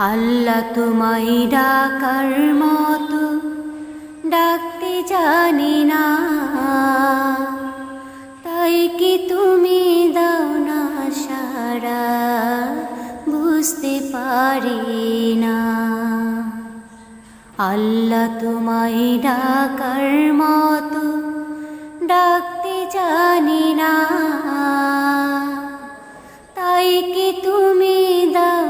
আল্লাহ তোমায় ডাকার মতো ডাকতে জানি না, তাই কি তুমি দাও না সাড়া, বুঝতে পারি না। আল্লাহ তোমায় ডাকার মতো ডাকতে জানি না, তাই কি তুমি দাও